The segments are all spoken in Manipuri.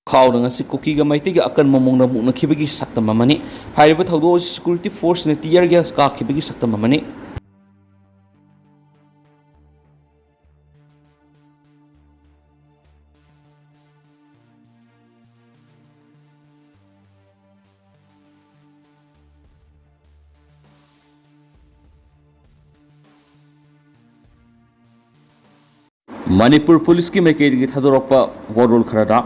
खाउदंग असि कुकीगा मैतेगी अकन ममोंगना मुनखिबगी सक्तम अमनि हाइरिबा थौदो सिक्युरिटी फोर्स ने टियर गैस काखिबगी सक्तम अमनि मणिपुर पुलिस की मैकेरी थादोरप वरोल खरदा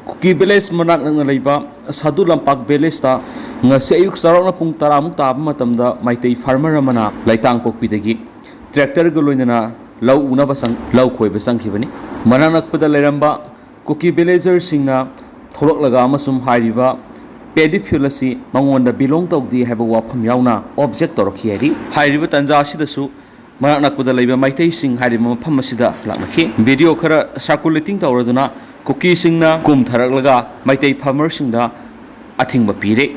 कुकी विलेज मनाक नंगना लेबा सादु लंपाक विलेज ता ngase ayuk sarokna pung 10 muk tab matamda maitai farmer amana laitang pokpidagi tractor go loinana lau una basang lau khoi basang khibani mananak pada leramba kuki villager singna tholok laga amasum hairiba paddy fuel asi mangonda belong tawdi haba wafam yauna object torokhi hari hairiba tanja asidasu mananak pada leiba maitai sing hairiba mafam asida laknaki video khara circulating tawraduna kuki singna kum tharak laga maitai farmer singda athingba pire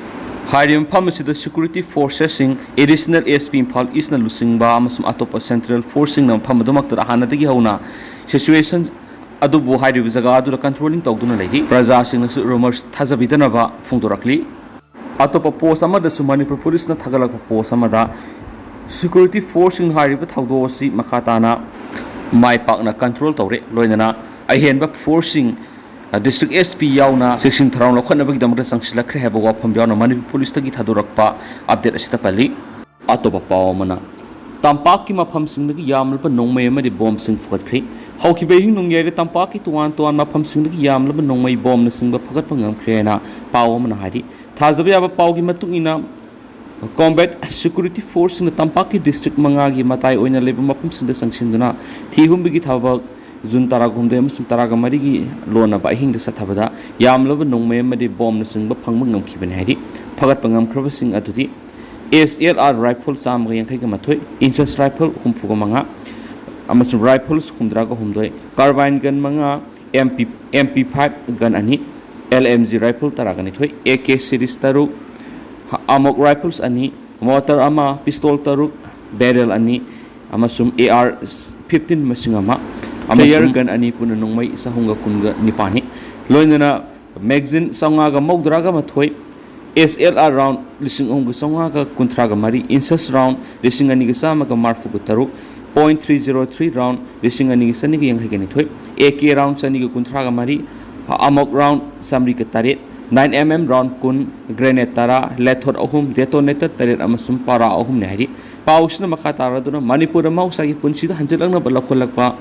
Harium Pharmacy the security forces sing additional SP Impal is na lusing ba amasum atopa central forcing ng pamadumak ta hanadagi hauna situation adubu harium jaga adu controlling tawduna legi praja sing na rumors thajabidana ba phungdorakli atopa post amada su Manipur police na thagalak post amada security forcing hariba thawdo si makatana mai pakna control tawre loinana ahenba forcing District SP yauna section tharong lokhan bagi damra sangsilakre heba wafam yauna Manipur police tagi thadorakpa update asita pali atopa pawmana tampak ki mafam singdagi yamlba nongmai amadi bomb sing phagatkhri hauki behing nongyare tampak ki tuan mafam singdagi yamlba nongmai bomb na singba phagat pangam khrena pawmana hari thajabe aba pawgi matungina combat security force na tampak ki district mangagi matai oina leba mafam singda sangsinduna thihumbigi thabak Jun Taragumde Muslim Taragamari Lona by Hing the Satabada, Yam Love Nongme Medi Bomb the Sing Pangmangam Kibenhedi, Pagat Pangam Crevassing Atuti, SLR rifle Sam Yankamatoi, Incest rifle Humfugamanga, Amazon rifles Humdrago Humdoi, Carbine gun Manga, MP5 gun Ani, LMG rifle Taraganitoi, AK series Taruk, Amok rifles Ani, Motor Ama, Pistol Taruk, Barrel Ani, Amasum AR 15 Masingama. Player gun ani puna nongmai sa hunga kunga nipani loinana magazine songa ga mogdraga mathoi SLR round lising onga songa ga kuntraga mari incest round lising ani ga sama ga marfu ga taru .303 round lising ani ga sani ga yang hagani thoi AK round sani ga kuntraga mari amok round samri ga tare 9mm round kun grenade tara lethod ahum detonator tare amasum para ahum ne hari pausna makha tara duna Manipur mausa gi punchi da hanjalangna balakholakpa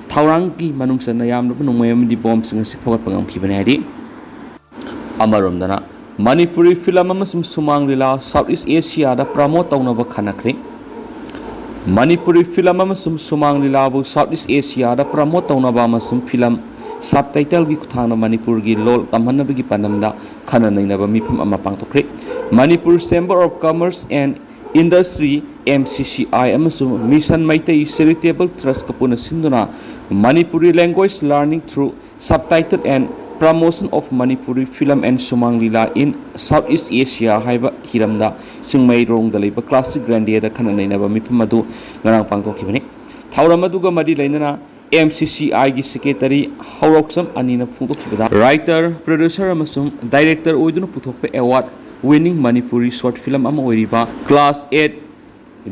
Taurangi manungsan na yam lupa nungmayam di bom singa sipagat pangam kibanari amarom dana Manipuri film amasum sumang lila Southeast Asia da promote tauna ba khanakri Manipuri film amasum sumang lila bu Southeast Asia da promote tauna ba amasum film subtitle gi kuthana Manipur gi lol tamhanna gi panamda khana naina ba mifam ama pangtokri Manipur Chamber of Commerce and Industry MCCI amasum Mission Maitai Charitable Trust kapuna sinduna Manipuri language learning through subtitle and promotion of Manipuri film and sumang lila in Southeast Asia haiba hiramda singmai rong da leiba classic grandeur da khana naina ba mifam adu ngarang pangtokibani thauramadu mari lainana MCCI gi secretary Hauroksam anina phungtokibada writer producer amasum director oiduna puthokpa award winning Manipuri short film ama oiriba class 8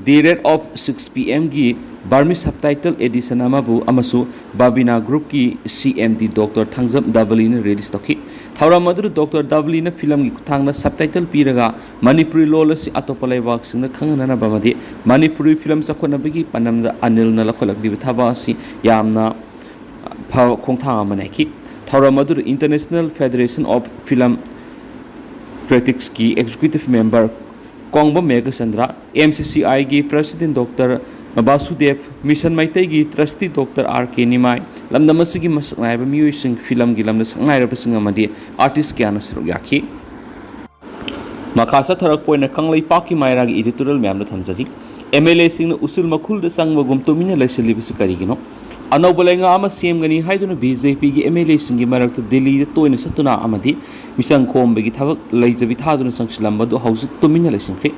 the rate of 6 PM gi Burmese subtitle edition amabu amasu Babina group ki CMD Dr. Thangjam Dabali ne release toki thawra madru Dr. Dabali na film gi thangna subtitle piraga Manipuri lola si atopalai wak singna khangana na bamadi Manipuri film sakhona bigi panamda anil na lakholak di thaba si yamna pha khongthang amanaki thawra madru International Federation of Film Critics ki executive member Kongba Megasandra MCCI ki president Dr. Basudev Mission Maitai ki trustee Dr. R.K. Nimai lamdamasi ki masnai ba miyo sing film gi lamda sangai ra pasing amadi artist kyana saruk yakhi makasa tharak poina kanglai paki maira gi editorial mem na thamjari MLA sing na usul makhul da sangba gum tomina laisali bisu karigino Anobalenga ama CM gani haiduna BJP gi MLA singi marakta Delhi da toina satuna amadi misang khombe gi thabak laijabi thaduna sangsilamba do hausuk tumina laisingkhe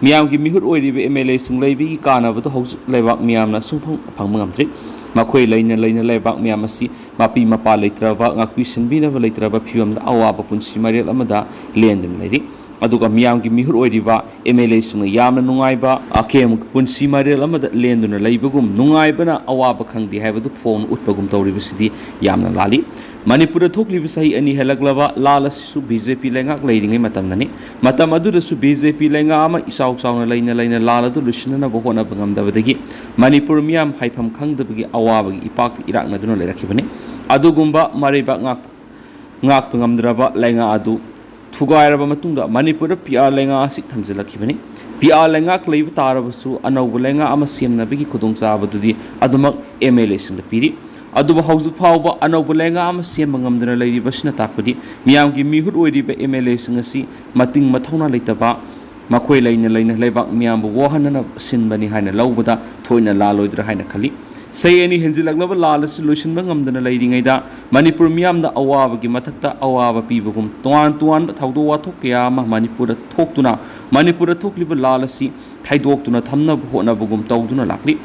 miyam gi mihur oiribe MLA sing laibi gi kana ba do hausuk laibak miyamna sungphang phangmangamtri ꯃꯈꯣꯏ ꯂꯩꯅ ꯂꯩꯕꯥꯛ ꯃꯌꯥꯝ ꯑꯁꯤ ꯃꯄꯤ ꯃꯄꯥ ꯂꯩꯇ꯭ꯔꯕ ꯉꯥꯛꯄꯤ ꯁꯦꯟꯕꯤꯅꯕ ꯂꯩꯇ꯭ꯔꯕ ꯐꯤꯕꯝꯗ ꯑꯋꯥꯕ ꯄꯨꯟꯁꯤ ꯃꯔꯦꯜ ꯑꯃꯗ ꯂꯦꯟꯗꯨꯅ ꯂꯩꯔꯤ ꯑꯗꯨꯒ ꯃꯤꯌꯥꯝꯒꯤ ꯃꯤꯍꯨꯠ ꯑꯣꯏꯔꯤꯕ MLAꯁꯤꯡꯅ ꯌꯥꯝꯅ ꯅꯨꯡꯉꯥꯏꯕ ꯑꯀꯦꯝ ꯄꯨꯟꯁꯤ ꯃꯔꯦꯜ ꯑꯃꯗ ꯂꯦꯟꯗꯨꯅ ꯂꯩꯕꯒꯨꯝ ꯅꯨꯡꯉꯥꯏꯕꯅ ꯑꯋꯥꯕ ꯈꯪꯗꯦ ꯍꯥꯏꯕꯗꯨ ꯐꯣꯡꯅ ꯎꯠꯄꯒꯨꯝ ꯇꯧꯔꯤꯕꯁꯤꯗꯤ ꯌꯥꯝꯅ ꯂꯥꯜꯂꯤ ꯃꯅꯤꯄꯨꯔꯗ ꯊꯣꯛꯂꯤꯕ ꯆꯍꯤ 2 ꯍꯦꯜꯂꯛꯂꯕ ꯂꯥꯜ ꯑꯁꯤꯁꯨ BJP ꯂꯩꯉꯥꯛ ꯂꯩꯔꯤꯉꯩ ꯃꯇꯝꯗꯅꯤ ꯃꯇꯝ ꯑꯗꯨꯗꯁꯨ BJP ꯂꯩꯉꯥꯛ ꯑꯃ ꯏꯆꯥꯎ ꯆꯥꯎꯅ ꯂꯩꯅ ꯂꯥꯜ ꯑꯗꯨ ꯂꯣꯏꯁꯤꯟꯅꯅꯕ ꯍꯣꯠꯅꯕ ꯉꯝꯗꯕꯗꯒꯤ ꯃꯅꯤꯄꯨꯔ ꯃꯤꯌꯥꯝ ꯍꯥꯏꯐꯝ ꯈꯪꯗꯕꯒꯤ ꯑꯋꯥꯕꯒꯤ ꯏꯄꯥꯛꯇ ꯏꯔꯥꯛꯅꯗꯨꯅ ꯂꯩꯔꯛꯈꯤꯕꯅꯤ ꯑꯗꯨꯒꯨꯝꯕ ꯃꯔꯩꯕꯥꯛ ꯉꯥꯛꯄ ꯉꯝꯗ꯭ꯔꯕ ꯂꯩꯉꯥꯛ ꯑꯗꯨ ꯊꯨꯒꯥꯏꯔꯕ ꯃꯇꯨꯡꯗ ꯃꯅꯤꯄꯨꯔꯗ PR ꯂꯩꯉꯥꯛ ꯑꯁꯤ ꯊꯝꯖꯤꯜꯂꯛꯈꯤꯕꯅꯤ PR ꯂꯩꯉꯥꯛ ꯂꯩꯕ ꯇꯥꯔꯕꯁꯨ ꯑꯅꯧꯕ ꯂꯩꯉꯥꯛ ꯑꯃ ꯁꯦꯝꯅꯕꯒꯤ khudongchaabadudi ꯑꯗꯨꯃꯛ MLAꯁꯤꯡꯗ ꯄꯤꯔꯤ ꯑꯗꯨꯕꯨ ꯍꯧꯖꯤꯛ ꯐꯥꯎꯕ ꯑꯅꯧꯕ ꯂꯩꯉꯥꯛ ꯑꯃ ꯁꯦꯝꯕ ꯉꯝꯗꯅ ꯂꯩꯔꯤꯕꯁꯤꯅ ꯇꯥꯛꯄꯗꯤ ꯃꯤꯌꯥꯝꯒꯤ ꯃꯤꯍꯨꯠ ꯑꯣꯏꯔꯤꯕ MLAꯁꯤꯡ ꯑꯁꯤ ꯃꯇꯤꯡ ꯃꯊꯧꯅꯥ ꯂꯩꯇꯕ ꯃꯈꯣꯏ ꯂꯩꯅ ꯂꯩꯕꯥꯛ ꯃꯤꯌꯥꯝꯕꯨ ꯋꯥꯍꯟꯅꯅ ꯁꯤꯟꯕꯅꯤ ꯍꯥꯏꯅ ꯂꯧꯕꯗ ꯊꯣꯏꯅ ꯂꯥꯜꯂꯣꯏꯗ꯭ꯔꯥ ꯍꯥꯏꯅ ꯈꯜꯂꯤ ꯆꯍꯤ 2 ꯍꯦꯟꯖꯤꯜꯂꯛꯂꯕ ꯂꯥꯜ ꯑꯁꯤ ꯂꯣꯏꯁꯤꯟꯕ ꯉꯝꯗꯅ ꯂꯩꯔꯤꯉꯩꯗ ꯃꯅꯤꯄꯨꯔ ꯃꯤꯌꯥꯝꯗ ꯑꯋꯥꯕꯒꯤ ꯃꯊꯛꯇ ꯑꯋꯥꯕ ꯄꯤꯕꯒꯨꯝ ꯇꯣꯉꯥꯟꯕ ꯊꯧꯗꯣꯛ ꯋꯥꯊꯣꯛ ꯀꯌꯥ ꯑꯃ ꯃꯅꯤꯄꯨꯔꯗ ꯊꯣꯛꯇꯨꯅ ꯃꯅꯤꯄꯨꯔꯗ ꯊꯣꯛꯂꯤꯕ ꯂꯥꯜ ꯑꯁꯤ ꯊꯩꯗꯣꯛꯇꯨꯅ ꯊꯝꯅꯕ ꯍꯣꯠꯅꯕꯒꯨꯝ ꯇꯧꯗꯨꯅ ꯂꯥꯛꯂꯤ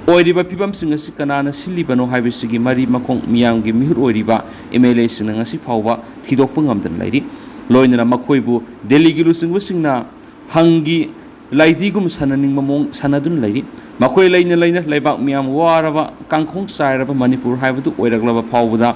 ꯑꯣꯏꯔꯤꯕ ꯐꯤꯕꯝꯁꯤꯡ ꯑꯁꯤ ꯀꯅꯥꯅ ꯁꯤꯜꯂꯤꯕꯅꯣ ꯍꯥꯏꯕꯁꯤꯒꯤ ꯃꯔꯤ ꯃꯈꯣꯡ ꯃꯤꯌꯥꯝꯒꯤ ꯃꯤꯍꯨꯠ ꯑꯣꯏꯔꯤꯕ MLAꯁꯤꯡꯅ ꯉꯁꯤ ꯐꯥꯎꯕ ꯊꯤꯗꯣꯛꯄ ꯉꯝꯗꯅ ꯂꯩꯔꯤ ꯂꯣꯏꯅꯅ ꯃꯈꯣꯏꯕꯨ ꯗꯦꯜꯂꯤꯒꯤ ꯂꯨꯆꯤꯡꯕꯁꯤꯡꯅ ꯍꯪꯒꯤ ꯂꯥꯏꯙꯤꯒꯨꯝ ꯁꯥꯟꯅꯅꯤꯡꯕ ꯃꯑꯣꯡ ꯁꯥꯟꯅꯗꯨꯅ ꯂꯩꯔꯤ ꯃꯈꯣꯏ ꯂꯩꯅ ꯂꯩꯕꯥꯛ ꯃꯤꯌꯥꯝ ꯋꯥꯔꯕ ꯀꯥꯡꯈꯣꯡ ꯆꯥꯏꯔꯕ ꯃꯅꯤꯄꯨꯔ ꯍꯥꯏꯕꯗꯨ ꯑꯣꯏꯔꯛꯂꯕ ꯐꯥꯎꯕꯗ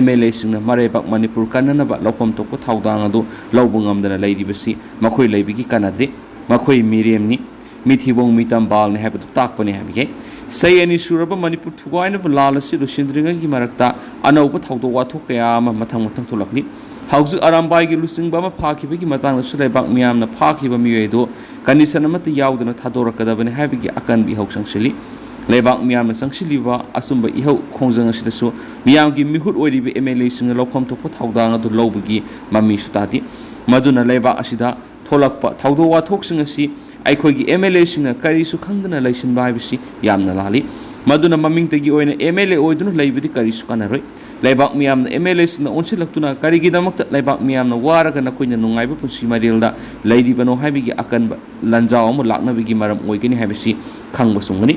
MLAꯁꯤꯡꯅ ꯃꯔꯩꯕꯥꯛ ꯃꯅꯤꯄꯨꯔ ꯀꯟꯅꯅꯕ ꯂꯧꯐꯝ ꯊꯣꯛꯄ ꯊꯧꯗꯥꯡ ꯑꯗꯨ ꯂꯧꯕ ꯉꯝꯗꯅ ꯂꯩꯔꯤꯕꯁꯤ ꯃꯈꯣꯏ ꯂꯩꯕꯒꯤ ꯀꯥꯟꯅꯗ꯭ꯔꯤ ꯃꯈꯣꯏ ꯃꯤꯔꯦꯝꯅꯤ ꯃꯤꯊꯤꯕꯣꯡ ꯃꯤꯇꯝꯕꯥꯜꯅꯤ ꯍꯥꯏꯕꯗꯨ ꯇꯥꯛꯄꯅꯤ ꯍꯥꯏꯕ ꯌꯥꯏ ꯆꯍꯤ 2 ꯁꯨꯔꯕ ꯃꯅꯤꯄꯨꯔ ꯊꯨꯒꯥꯏꯅꯕ ꯂꯥꯜ ꯑꯁꯤ ꯂꯣꯏꯁꯤꯟꯗ꯭ꯔꯤꯉꯩꯒꯤ ꯃꯔꯛꯇ ꯑꯅꯧꯕ ꯊꯧꯗꯣꯛ ꯋꯥꯊꯣꯛ ꯀꯌꯥ ꯑꯃ ꯃꯊꯪ ꯊꯣꯛꯂꯛꯂꯤ ꯍꯧꯖꯤꯛ ꯑꯔꯥꯝꯕꯥꯏꯒꯤ ꯂꯨꯆꯤꯡꯕ ꯑꯃ ꯐꯥꯈꯤꯕꯒꯤ ꯃꯇꯥꯡꯗꯁꯨ ꯂꯩꯕꯥꯛ ꯃꯤꯌꯥꯝꯅ ꯐꯥꯈꯤꯕ ꯃꯤꯑꯣꯏ ꯑꯗꯨ ꯀꯟꯗꯤꯁꯟ ꯑꯃꯠꯇ ꯌꯥꯎꯗꯅ ꯊꯥꯗꯣꯔꯛꯀꯗꯕꯅꯤ ꯍꯥꯏꯕꯒꯤ ꯑꯀꯟꯕ ꯏꯍꯧ ꯆꯪꯁꯤꯜꯂꯤ ꯂꯩꯕꯥꯛ ꯃꯤꯌꯥꯝꯅ ꯆꯪꯁꯤꯜꯂꯤꯕ ꯑꯆꯨꯝꯕ ꯏꯍꯧ ꯈꯣꯡꯖꯪ ꯑꯁꯤꯗꯁꯨ ꯃꯤꯌꯥꯝꯒꯤ ꯃꯤꯍꯨꯠ ꯑꯣꯏꯔꯤꯕ MLAꯁꯤꯡꯅ ꯂꯧꯐꯝ ꯊꯣꯛꯄ ꯊꯧꯗꯥꯡ ꯑꯗꯨ ꯂꯧꯕꯒꯤ ꯃꯃꯤꯁꯨ ꯇꯥꯗꯦ ꯃꯗꯨꯅ ꯂꯩꯕꯥꯛ ꯑꯁꯤꯗ ꯊꯣꯛꯂꯛꯄ ꯊꯧꯗꯣꯛ ꯋꯥꯊꯣꯛꯁꯤꯡ ꯑꯁꯤ ꯑꯩꯈꯣꯏꯒꯤ MLAꯁꯤꯡꯅ ꯀꯔꯤꯁꯨ ꯈꯪꯗꯅ ꯂꯩꯁꯤꯟꯕ ꯍꯥꯏꯕꯁꯤ ꯌꯥꯝꯅ ꯂꯥꯜꯂꯤ ꯃꯗꯨꯅ ꯃꯃꯤꯡꯇꯒꯤ ꯑꯣꯏꯅ MLA ꯑꯣꯏꯗꯨꯅ ꯂꯩꯕꯗꯤ ꯀꯔꯤꯁꯨ ꯀꯥꯟꯅꯔꯣꯏ ꯂꯩꯕꯥꯛ ꯃꯤꯌꯥꯝꯅ MLAꯁꯤꯡꯅ ꯑꯣꯟꯁꯤꯜꯂꯛꯇꯨꯅ ꯀꯔꯤꯒꯤꯗꯃꯛꯇ ꯂꯩꯕꯥꯛ ꯃꯤꯌꯥꯝꯅ ꯋꯥꯔꯒ ꯅꯈꯣꯏꯅ ꯅꯨꯡꯉꯥꯏꯕ ꯄꯨꯟꯁꯤ ꯃꯔꯦꯜꯗ ꯂꯩꯔꯤꯕꯅꯣ ꯍꯥꯏꯕꯒꯤ ꯑꯀꯟꯕ ꯂꯥꯟꯖꯥꯎ ꯑꯃ ꯂꯥꯛꯅꯕꯒꯤ ꯃꯔꯝ ꯑꯣꯏꯒꯅꯤ ꯍꯥꯏꯕꯁꯤ ꯈꯪꯕ ꯆꯨꯝꯒꯅꯤ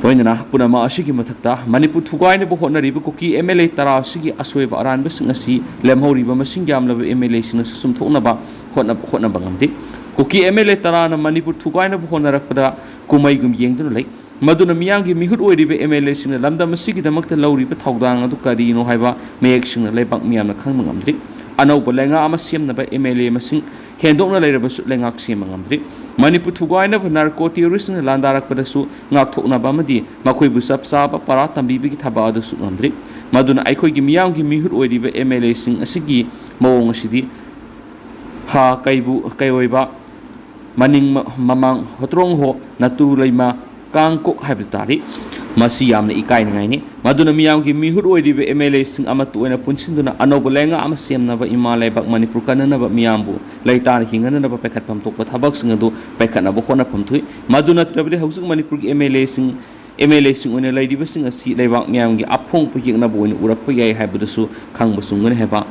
ꯂꯣꯏꯅꯅ ꯄꯨꯝꯅꯃꯛ ꯑꯁꯤꯒꯤ ꯃꯊꯛꯇ ꯃꯅꯤꯄꯨꯔ ꯊꯨꯒꯥꯏꯅꯕ ꯍꯣꯠꯅꯔꯤꯕ ꯀꯨꯀꯤ MLA 10 ꯑꯁꯤꯒꯤ ꯑꯁꯣꯏꯕ ꯑꯔꯥꯟꯕꯁꯤꯡ ꯑꯁꯤ ꯂꯦꯝꯍꯧꯔꯤꯕ ꯃꯁꯤꯡ ꯌꯥꯝꯂꯕ MLAꯁꯤꯡꯅꯁꯨ ꯆꯨꯝꯊꯣꯛꯅꯕ ꯍꯣꯠꯅꯕ ꯉꯝꯗꯦ ꯀꯨꯀꯤ MLA 10ꯅ ꯃꯅꯤꯄꯨꯔ ꯊꯨꯒꯥꯏꯅꯕ ꯍꯣꯠꯅꯔꯛꯄꯗ ꯀꯨꯝꯃꯩꯒꯨꯝ ꯌꯦꯡꯗꯨꯅ ꯂꯩ ꯃꯗꯨꯅ ꯃꯤꯌꯥꯝꯒꯤ ꯃꯤꯍꯨꯠ ꯑꯣꯏꯔꯤꯕ MLAꯁꯤꯡꯅ ꯂꯝꯗꯝ ꯑꯁꯤꯒꯤꯗꯃꯛꯇ ꯂꯧꯔꯤꯕ ꯊꯧꯗꯥꯡ ꯑꯗꯨ ꯀꯔꯤꯅꯣ ꯍꯥꯏꯕ ꯃꯌꯦꯛꯁꯤꯡꯅ ꯂꯩꯕꯥꯛ ꯃꯤꯌꯥꯝꯅ ꯈꯪꯕ ꯉꯝꯗ꯭ꯔꯤ ꯑꯅꯧꯕ ꯂꯩꯉꯥꯛ ꯑꯃ ꯁꯦꯝꯅꯕ MLA ꯃꯁꯤꯡ ꯍꯦꯟꯗꯣꯛꯅ ꯂꯩꯔꯕꯁꯨ ꯂꯩꯉꯥꯛ ꯁꯦꯝꯕ ꯉꯝꯗ꯭ꯔꯤ ꯃꯅꯤꯄꯨꯔ ꯊꯨꯒꯥꯏꯅꯕ ꯅꯥꯔꯀꯣ ꯇꯦꯔꯣꯔꯤꯁꯁꯤꯡꯅ ꯂꯥꯟꯗꯥꯔꯛꯄꯗꯁꯨ ꯉꯥꯛꯊꯣꯛꯅꯕ ꯑꯃꯗꯤ ꯃꯈꯣꯏꯕꯨ ꯆꯞ ꯆꯥꯕ ꯄꯔꯥ ꯇꯝꯕꯤꯕꯒꯤ ꯊꯕꯛ ꯑꯗꯨꯁꯨ ꯉꯝꯗ꯭ꯔꯤ ꯃꯗꯨꯅ ꯑꯩꯈꯣꯏꯒꯤ ꯃꯤꯌꯥꯝꯒꯤ ꯃꯤꯍꯨꯠ ꯑꯣꯏꯔꯤꯕ MLAꯁꯤꯡ ꯑꯁꯤꯒꯤ ꯃꯑꯣꯡ ꯑꯁꯤꯗꯤ ꯀꯩꯑꯣꯏꯕ ꯃꯅꯤꯡ ꯃꯃꯥꯡ ꯍꯣꯇ꯭ꯔꯣꯡ ꯍꯣ ꯅꯇꯨ ꯂꯩꯃ ꯀꯥꯡꯀꯣꯛ ꯍꯥꯏꯕꯗꯨ ꯇꯥꯔꯤ ꯃꯁꯤ ꯌꯥꯝꯅ ꯏꯀꯥꯏꯅꯤꯡꯉꯥꯏꯅꯤ ꯃꯗꯨꯅ ꯃꯤꯌꯥꯝꯒꯤ ꯃꯤꯍꯨꯠ ꯑꯣꯏꯔꯤꯕ MLAꯁꯤꯡ ꯑꯃꯠꯇ ꯑꯣꯏꯅ ꯄꯨꯟꯁꯤꯟꯗꯨꯅ ꯑꯅꯧꯕ ꯂꯩꯉꯥꯛ ꯑꯃ ꯁꯦꯝꯅꯕ ꯏꯃꯥ ꯂꯩꯕꯥꯛ ꯃꯅꯤꯄꯨꯔ ꯀꯟꯅꯅꯕ ꯃꯤꯌꯥꯝꯕꯨ ꯂꯩꯇꯥꯅ ꯍꯤꯡꯍꯟꯅꯕ ꯄꯥꯏꯈꯠꯐꯝ ꯊꯣꯛꯄ ꯊꯕꯛꯁꯤꯡ ꯑꯗꯨ ꯄꯥꯏꯈꯠꯅꯕ ꯍꯣꯠꯅꯐꯝ ꯊꯣꯛꯏ ꯃꯗꯨ ꯅꯠꯇ꯭ꯔꯕꯗꯤ ꯍꯧꯖꯤꯛ ꯃꯅꯤꯄꯨꯔꯒꯤ MLAꯁꯤꯡ ꯑꯣꯏꯅ ꯂꯩꯔꯤꯕꯁꯤꯡ ꯑꯁꯤ ꯂꯩꯕꯥꯛ ꯃꯤꯌꯥꯝꯒꯤ ꯑꯐꯣꯡꯕ ꯌꯦꯛꯅꯕ ꯑꯣꯏꯅ ꯎꯔꯛꯄ ꯌꯥꯏ ꯍꯥꯏꯕꯗꯨꯁꯨ ꯈꯪꯕ ꯆꯨꯝꯒꯅꯤ ꯍꯥꯏꯕ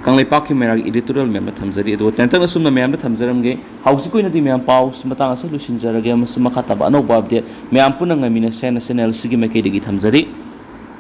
ꯀꯪꯂꯩꯄꯥꯛꯀꯤ ꯃꯩꯔꯥꯒꯤ ꯏꯗꯤꯇꯣꯔꯤꯌꯦꯜ ꯃꯌꯥꯝꯗ ꯊꯝꯖꯔꯤ ꯑꯗꯨꯒ ꯇꯦꯟꯇꯛꯅ ꯁꯨꯝꯅ ꯃꯌꯥꯝꯗ ꯊꯝꯖꯔꯝꯒꯦ ꯍꯧꯖꯤꯛ ꯑꯣꯏꯅꯗꯤ ꯃꯌꯥꯝ ꯄꯥꯎ ꯃꯇꯥꯡ ꯑꯁꯤ ꯂꯣꯏꯁꯤꯟꯖꯔꯒꯦ ꯑꯃꯁꯨꯡ ꯃꯈꯥ ꯇꯥꯕ ꯑꯅꯧꯕ ꯑꯞꯗꯦꯠ ꯃꯌꯥꯝ ꯄꯨꯟꯅ ꯉꯥꯏꯃꯤꯟꯅꯁꯦ ꯍꯥꯏꯅ ꯆꯦꯅꯦꯜ ꯑꯁꯤꯒꯤ ꯃꯥꯏꯀꯩꯗꯒꯤ ꯊꯝꯖꯔꯤ